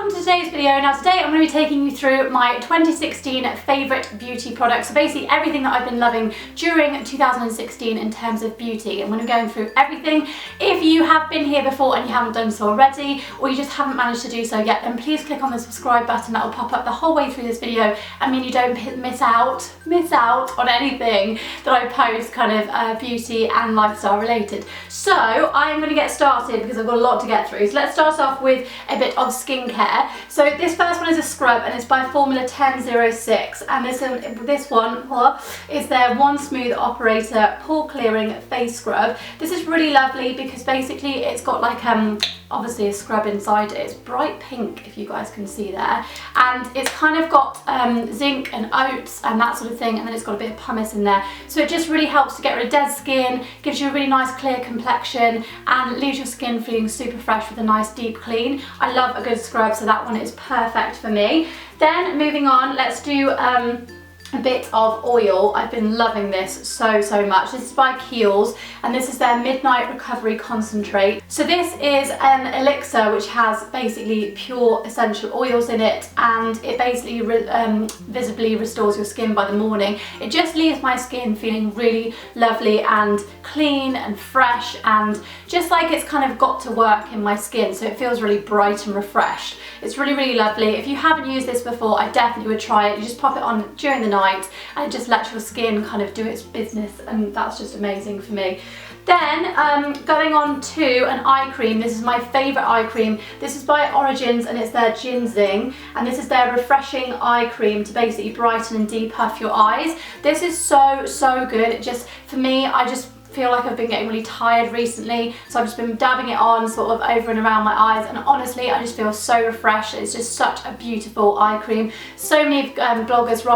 welcome to today's video. Now today I'm going to be taking you through my 2016 favourite beauty products. So basically everything that I've been loving during 2016 in terms of beauty. I'm going to be going through everything. If you have been here before and you haven't done so already, or you just haven't managed to do so yet, then please click on the subscribe button. That will pop up the whole way through this video. I mean, you don't miss out on anything that I post kind of beauty and lifestyle related. So I'm going to get started because I've got a lot to get through. So let's start off with a bit of skincare. So this first one is a scrub and it's by Formula 1006, and this one is their One Smooth Operator Pore Clearing Face Scrub. This is really lovely because basically it's got like obviously a scrub inside it. It's bright pink, if you guys can see there, and it's kind of got zinc and oats and that sort of thing, and then it's got a bit of pumice in there, so it just really helps to get rid of dead skin, gives you a really nice clear complexion, and leaves your skin feeling super fresh with a nice deep clean. I love a good scrub, so that one is perfect for me. Then moving on, let's do a bit of oil. I've been loving this so much. This is by Kiehl's and this is their Midnight Recovery Concentrate. So this is an elixir which has basically pure essential oils in it, and it basically visibly restores your skin by the morning. It just leaves my skin feeling really lovely and clean and fresh, and just like it's kind of got to work in my skin, so it feels really bright and refreshed. It's really lovely. If you haven't used this before, I definitely would try it. You just pop it on during the night and it just lets your skin kind of do its business, and that's just amazing for me. Then going on to an eye cream. This is my favourite eye cream. This is by Origins and it's their Ginseng, and this is their refreshing eye cream to basically brighten and depuff your eyes. This is so good. It just, for me, I just feel like I've been getting really tired recently, so I've just been dabbing it on sort of over and around my eyes, and honestly I just feel so refreshed. It's just such a beautiful eye cream. So many bloggers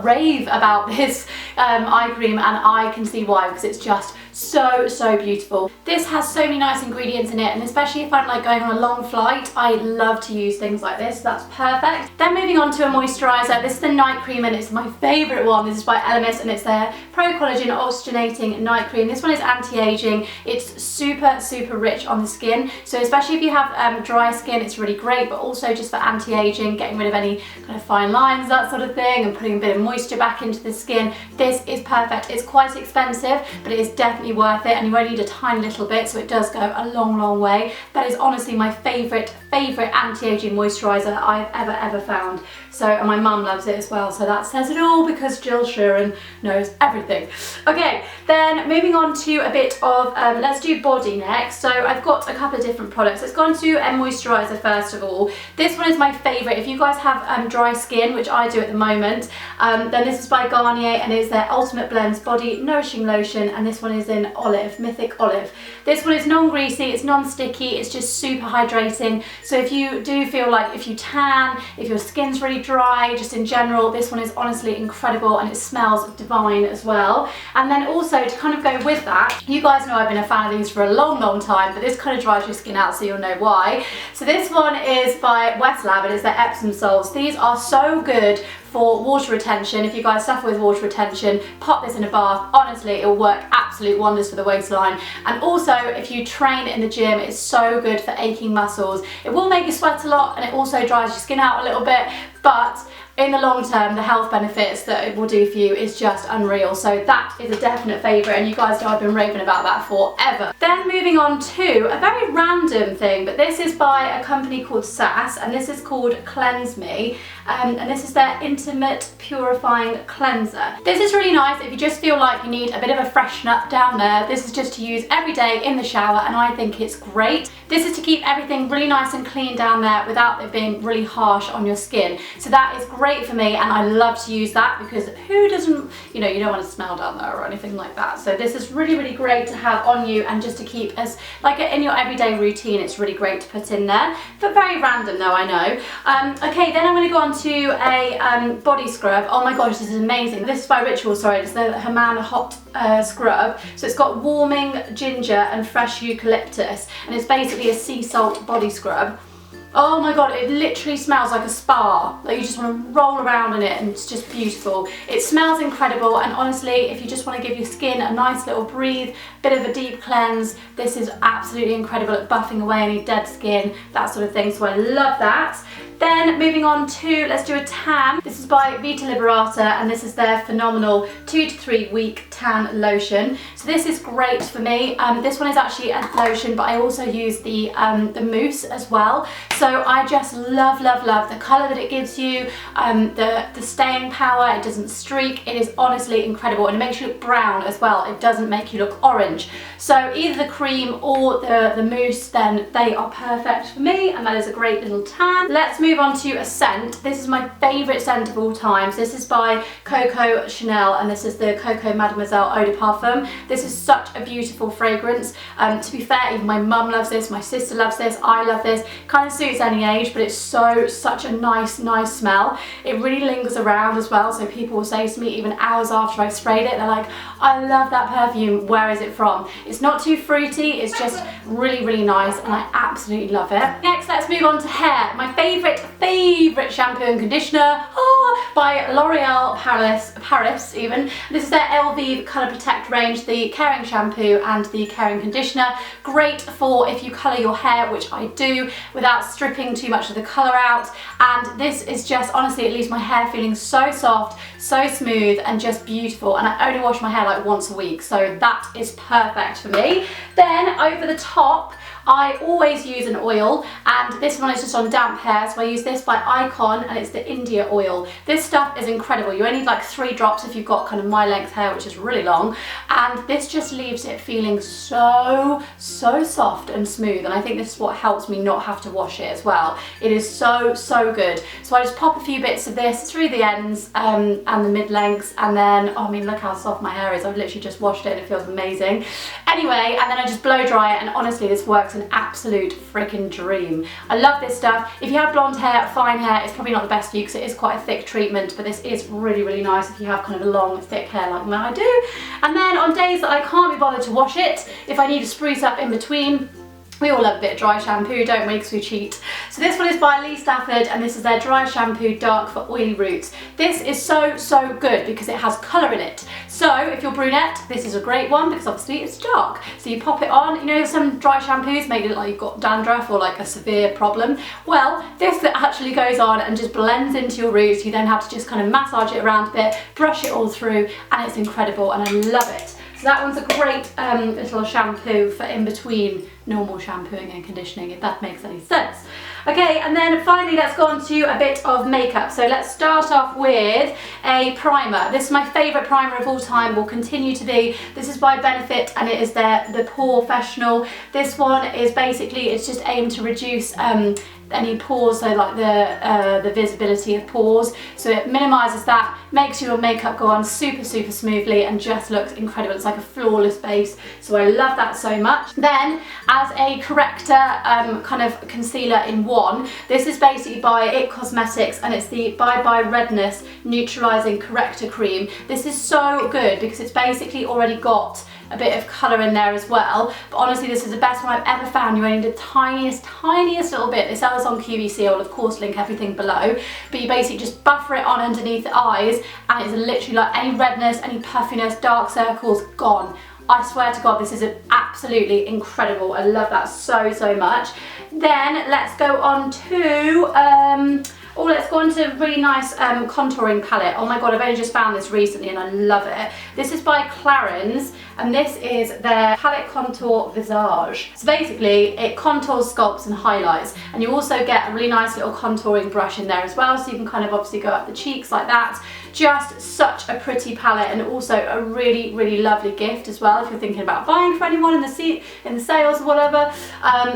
rave about this eye cream, and I can see why, because it's just so beautiful. This has so many nice ingredients in it, and especially if I'm like going on a long flight, I love to use things like this. That's perfect. Then moving on to a moisturiser. This is the night cream and it's my favourite one. This is by Elemis and it's their Pro Collagen Oxygenating Night Cream. This one is anti-aging. It's super rich on the skin, so especially if you have dry skin, it's really great, but also just for anti-aging, getting rid of any kind of fine lines, that sort of thing, and putting a bit of moisture back into the skin. This is perfect. It's quite expensive, but it is definitely worth it, and you only need a tiny little bit, so it does go a long way. That is honestly my favourite anti-aging moisturiser I've ever found. So, and my mum loves it as well, so that says it all, because Jill Sheeran knows everything. Okay, then moving on to a bit of, let's do body next. So I've got a couple of different products. Let's go on to a moisturiser first of all. This one is my favourite. If you guys have dry skin, which I do at the moment, then this is by Garnier and it's their Ultimate Blends Body Nourishing Lotion, and this one is in Olive, Mythic Olive. This one is non-greasy, it's non-sticky, it's just super hydrating. So if you do feel like, if you tan, if your skin's really dry, just in general, this one is honestly incredible, and it smells divine as well. And then also to kind of go with that, you guys know I've been a fan of these for a long time, but this kind of dries your skin out, so you'll know why. So this one is by Westlab and it's their Epsom salts. These are so good for water retention. If you guys suffer with water retention, pop this in a bath. Honestly, it will work absolute wonders for the waistline. And also, if you train in the gym, it's so good for aching muscles. It will make you sweat a lot, and it also dries your skin out a little bit, but in the long term, the health benefits that it will do for you is just unreal. So that is a definite favourite, and you guys know I've been raving about that forever. Then moving on to a very random thing, but this is by a company called Sass, and this is called Cleanse Me, and this is their Intimate Purifying Cleanser. This is really nice if you just feel like you need a bit of a freshen up down there. This is just to use every day in the shower, and I think it's great. This is to keep everything really nice and clean down there without it being really harsh on your skin. So that is great for me, and I love to use that, because who doesn't, you know, you don't want to smell down there or anything like that. So this is really great to have on you, and just to keep as like in your everyday routine, it's really great to put in there. But very random though, I know. Okay, then I'm going to go on to a body scrub. Oh my gosh, this is amazing. This is by Ritual, sorry, it's the Herman Hot scrub. So it's got warming ginger and fresh eucalyptus, and it's basically a sea salt body scrub. Oh my god, it literally smells like a spa. Like you just want to roll around in it and it's just beautiful. It smells incredible, and honestly, if you just want to give your skin a nice little breathe, bit of a deep cleanse, this is absolutely incredible at buffing away any dead skin, that sort of thing, so I love that. Then moving on to, let's do a tan. This is by Vita Liberata, and this is their phenomenal 2 to 3 week tan lotion. So this is great for me. This one is actually a lotion, but I also use the mousse as well. So I just love, love, love the colour that it gives you, the staying power, it doesn't streak, it is honestly incredible, and it makes you look brown as well, it doesn't make you look orange. So either the cream or the mousse, then they are perfect for me, and that is a great little tan. Let's move on to a scent. This is my favourite scent of all times. This is by Coco Chanel, and this is the Coco Mademoiselle Eau de Parfum. This is such a beautiful fragrance. To be fair, even my mum loves this, my sister loves this, I love this. Kind of suits any age, but it's such a nice smell. It really lingers around as well, so people will say to me even hours after I've sprayed it, they're like, I love that perfume, where is it from? It's not too fruity, it's just really nice, and I absolutely love it. Next, let's move on to hair. My favourite shampoo and conditioner, by L'Oreal Paris even. This is their LV Colour Protect range, the caring shampoo and the caring conditioner. Great for if you colour your hair, which I do, without stripping too much of the colour out, and this is just, honestly, it leaves my hair feeling so soft, so smooth, and just beautiful, and I only wash my hair like once a week, so that is perfect for me. Then over the top, I always use an oil, and this one is just on damp hair, so I use this by Icon, and it's the India oil. This stuff is incredible. You only need like 3 drops if you've got kind of my length hair, which is really long, and this just leaves it feeling so soft and smooth, and I think this is what helps me not have to wash it as well. It is so good. So I just pop a few bits of this through the ends and the mid-lengths, and then, oh, I mean, look how soft my hair is. I've literally just washed it and it feels amazing. Anyway, and then I just blow dry it, and honestly, this works an absolute freaking dream. I love this stuff. If you have blonde hair, fine hair, it's probably not the best for you because it is quite a thick treatment, but this is really nice if you have kind of a long, thick hair like I do. And then on days that I can't be bothered to wash it, if I need to spruce up in between, we all love a bit of dry shampoo, don't we, because we cheat. So this one is by Lee Stafford, and this is their dry shampoo dark for oily roots. This is so good because it has colour in it. So if you're brunette, this is a great one because obviously it's dark. So you pop it on, you know, some dry shampoos make it look like you've got dandruff or like a severe problem. Well, this actually goes on and just blends into your roots. You then have to just kind of massage it around a bit, brush it all through, and it's incredible, and I love it. So that one's a great little shampoo for in between normal shampooing and conditioning, if that makes any sense. Okay, and then finally let's go on to a bit of makeup. So let's start off with a primer. This is my favourite primer of all time, will continue to be. This is by Benefit, and it is the Pore Professional. This one is basically, it's just aimed to reduce any pores, so like the visibility of pores, so it minimises that, makes your makeup go on super smoothly and just looks incredible. It's like a flawless base, so I love that so much. Then as a corrector kind of concealer in one, this is basically by IT Cosmetics, and it's the Bye Bye Redness Neutralising Corrector Cream. This is so good because it's basically already got a bit of colour in there as well, but honestly this is the best one I've ever found. You only need the tiniest little bit. They sell this on QVC. I'll of course link everything below, but you basically just buffer it on underneath the eyes, and it's literally like any redness, any puffiness, dark circles, gone. I swear to God, this is absolutely incredible. I love that so much. Then let's go on to let's go on to a really nice contouring palette. Oh my God, I've only just found this recently and I love it. This is by Clarins, and this is their Palette Contour Visage. So basically, it contours, sculpts and highlights, and you also get a really nice little contouring brush in there as well, so you can kind of obviously go up the cheeks like that. Just such a pretty palette, and also a really lovely gift as well if you're thinking about buying for anyone in the sales or whatever,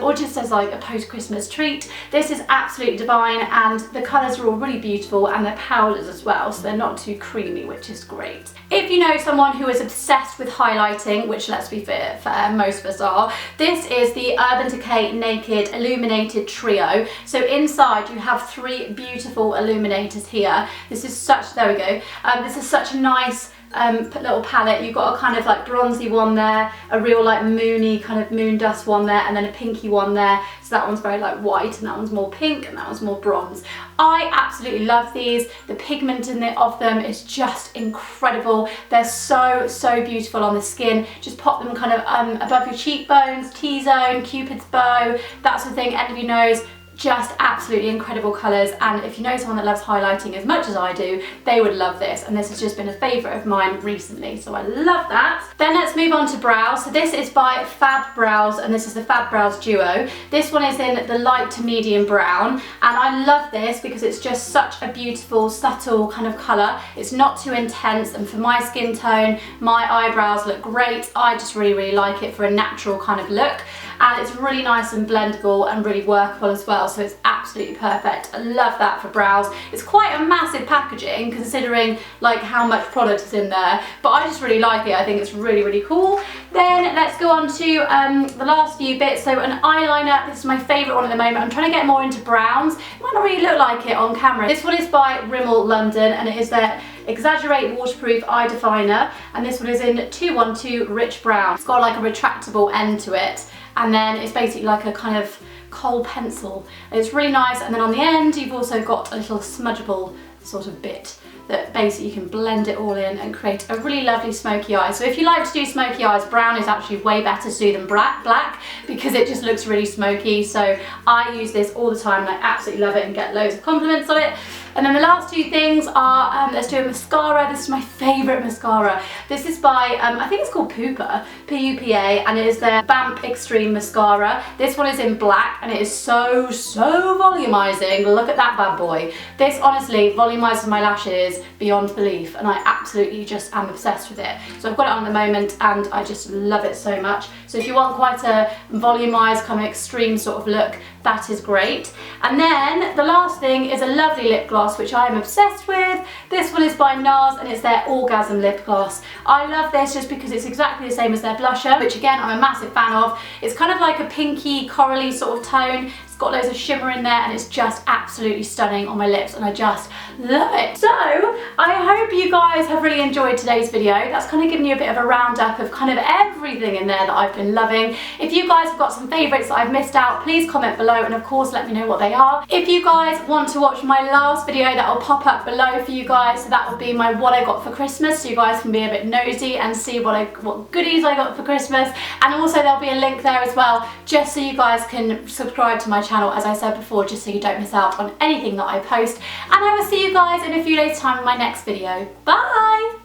or just as like a post-Christmas treat. This is absolutely divine, and the colours are all really beautiful, and they're powders as well, so they're not too creamy, which is great. If you know someone who is obsessed with highlighting, which let's be fair, most of us are, this is the Urban Decay Naked Illuminated Trio. So inside you have 3 beautiful illuminators here. This is such, there we go, this is such a nice little palette. You've got a kind of like bronzy one there, a real like moony kind of moon dust one there, and then a pinky one there. So that one's very like white, and that one's more pink, and that one's more bronze. I absolutely love these. The pigment in of them is just incredible. They're so, so beautiful on the skin. Just pop them kind of above your cheekbones, T-zone, Cupid's bow, that sort of thing, end of your nose. Just absolutely incredible colours, and if you know someone that loves highlighting as much as I do, they would love this, and this has just been a favourite of mine recently, so I love that. Then let's move on to brows. So this is by Fab Brows, and this is the Fab Brows Duo. This one is in the light to medium brown, and I love this because it's just such a beautiful, subtle kind of colour. It's not too intense, and for my skin tone, my eyebrows look great. I just really, really like it for a natural kind of look, and it's really nice and blendable and really workable as well, so it's absolutely perfect. I love that for brows. It's quite a massive packaging considering like how much product is in there, but I just really like it. I think it's really, really cool. Then let's go on to the last few bits. So an eyeliner, this is my favourite one at the moment. I'm trying to get more into browns. It might not really look like it on camera. This one is by Rimmel London, and it is their Exaggerate Waterproof Eye Definer, and this one is in 212 Rich Brown. It's got like a retractable end to it, and then it's basically like a kind of kohl pencil. It's really nice, and then on the end you've also got a little smudgeable sort of bit that basically you can blend it all in and create a really lovely smoky eye. So if you like to do smoky eyes, brown is actually way better to do than black because it just looks really smoky. So I use this all the time and I absolutely love it and get loads of compliments on it. And then the last two things are, let's do a mascara. This is my favourite mascara. This is by, I think it's called Pooper, P-U-P-A, and it is their Vamp Extreme Mascara. This one is in black, and it is so, so volumizing. Look at that bad boy. This honestly volumizes my lashes beyond belief, and I absolutely just am obsessed with it. So I've got it on at the moment, and I just love it so much. So if you want quite a volumized, kind of extreme sort of look, that is great. And then the last thing is a lovely lip gloss, which I am obsessed with. This one is by NARS, and it's their Orgasm Lip Gloss. I love this just because it's exactly the same as their blusher, which again I'm a massive fan of. It's kind of like a pinky, corally sort of tone. It's got loads of shimmer in there, and it's just absolutely stunning on my lips, and I just love it. So I hope you guys have really enjoyed today's video. That's kind of given you a bit of a roundup of kind of everything in there that I've been loving. If you guys have got some favourites that I've missed out, please comment below, and of course let me know what they are. If you guys want to watch my last video, that will pop up below for you guys. So that will be my what I got for Christmas, so you guys can be a bit nosy and see what goodies I got for Christmas. And also there'll be a link there as well, just so you guys can subscribe to my channel, as I said before, just so you don't miss out on anything that I post. And I will see you guys in a few days' time in my next video. Bye!